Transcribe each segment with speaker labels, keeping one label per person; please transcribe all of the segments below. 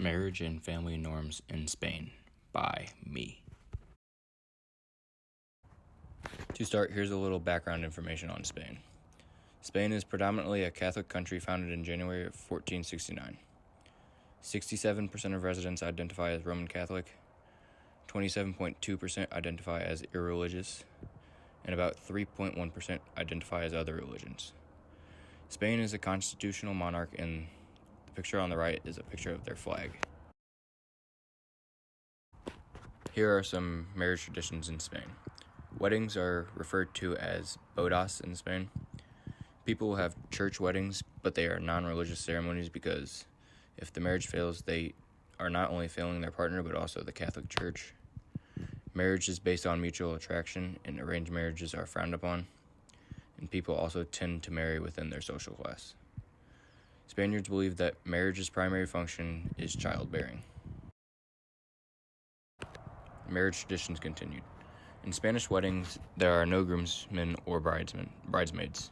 Speaker 1: Marriage and Family Norms in Spain by me. To start, here's a little background information on Spain. Spain is predominantly a Catholic country founded in January of 1469. 67% of residents identify as Roman Catholic, 27.2% identify as irreligious, and about 3.1% identify as other religions. Spain is a constitutional monarch, and the picture on the right is a picture of their flag. Here are some marriage traditions in Spain. Weddings are referred to as bodas in Spain. People will have church weddings, but they are non-religious ceremonies because if the marriage fails, they are not only failing their partner, but also the Catholic Church. Marriage is based on mutual attraction, and arranged marriages are frowned upon, and people also tend to marry within their social class. Spaniards believe that marriage's primary function is childbearing. Marriage traditions continued. In Spanish weddings, there are no groomsmen or bridesmaids.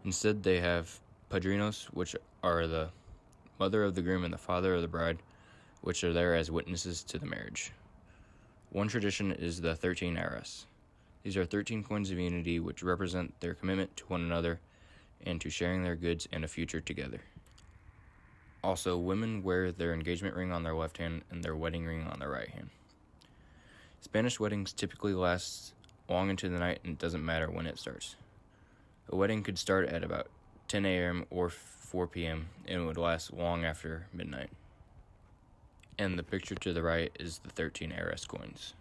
Speaker 1: Instead, they have padrinos, which are the mother of the groom and the father of the bride, which are there as witnesses to the marriage. One tradition is the 13 arras. These are 13 coins of unity which represent their commitment to one another and to sharing their goods and a future together. Also, women wear their engagement ring on their left hand and their wedding ring on their right hand. Spanish weddings typically last long into the night, and it doesn't matter when it starts. A wedding could start at about 10 a.m. or 4 p.m. and it would last long after midnight. And the picture to the right is the 13 arras coins.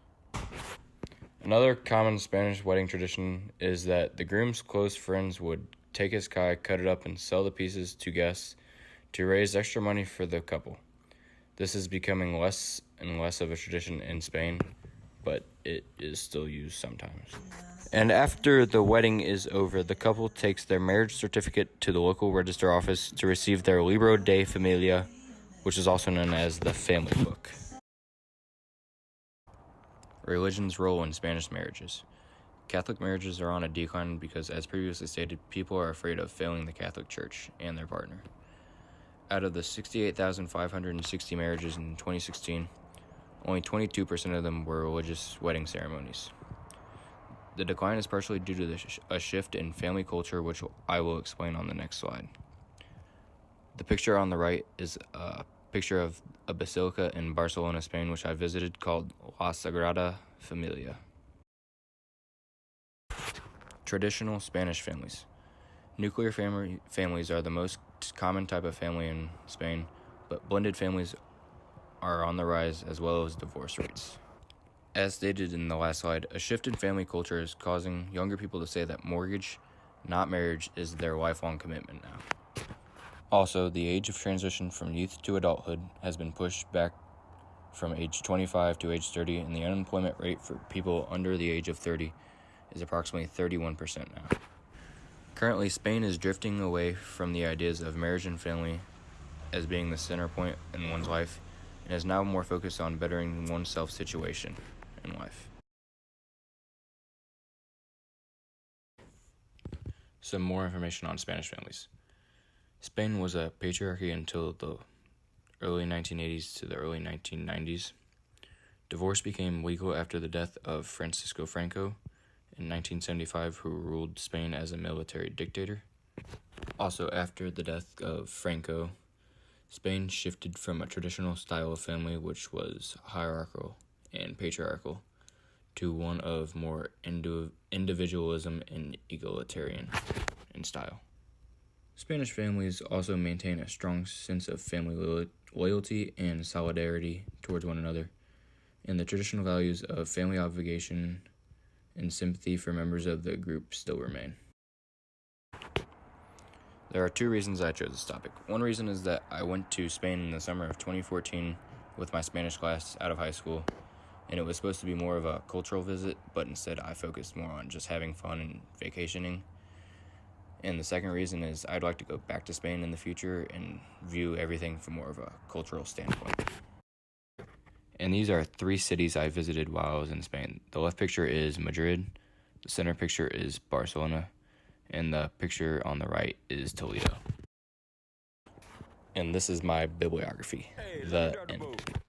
Speaker 1: Another common Spanish wedding tradition is that the groom's close friends would take his kai, cut it up, and sell the pieces to guests to raise extra money for the couple. This is becoming less and less of a tradition in Spain, but it is still used sometimes. And after the wedding is over, the couple takes their marriage certificate to the local register office to receive their Libro de Familia, which is also known as the family book. Religion's role in Spanish marriages. Catholic marriages are on a decline because, as previously stated, people are afraid of failing the Catholic Church and their partner. Out of the 68,560 marriages in 2016, only 22% of them were religious wedding ceremonies. The decline is partially due to a shift in family culture, which I will explain on the next slide. The picture on the right is a picture of a basilica in Barcelona, Spain, which I visited, called La Sagrada Familia. Traditional Spanish families. Nuclear families are the most common type of family in Spain, but blended families are on the rise, as well as divorce rates. As stated in the last slide, a shift in family culture is causing younger people to say that mortgage, not marriage, is their lifelong commitment now. Also, the age of transition from youth to adulthood has been pushed back from age 25 to age 30, and the unemployment rate for people under the age of 30 is approximately 31% now. Currently, Spain is drifting away from the ideas of marriage and family as being the center point in one's life, and is now more focused on bettering oneself situation in life. Some more information on Spanish families. Spain was a patriarchy until the early 1980s to the early 1990s. Divorce became legal after the death of Francisco Franco in 1975, who ruled Spain as a military dictator. Also, after the death of Franco, Spain shifted from a traditional style of family, which was hierarchical and patriarchal, to one of more individualism and egalitarian in style. Spanish families also maintain a strong sense of family loyalty and solidarity towards one another, and the traditional values of family obligation and sympathy for members of the group still remain. There are two reasons I chose this topic. One reason is that I went to Spain in the summer of 2014 with my Spanish class out of high school, and it was supposed to be more of a cultural visit, but instead I focused more on just having fun and vacationing. And the second reason is I'd like to go back to Spain in the future and view everything from more of a cultural standpoint. And these are 3 cities I visited while I was in Spain. The left picture is Madrid, the center picture is Barcelona, and the picture on the right is Toledo. and this is my bibliography. The end.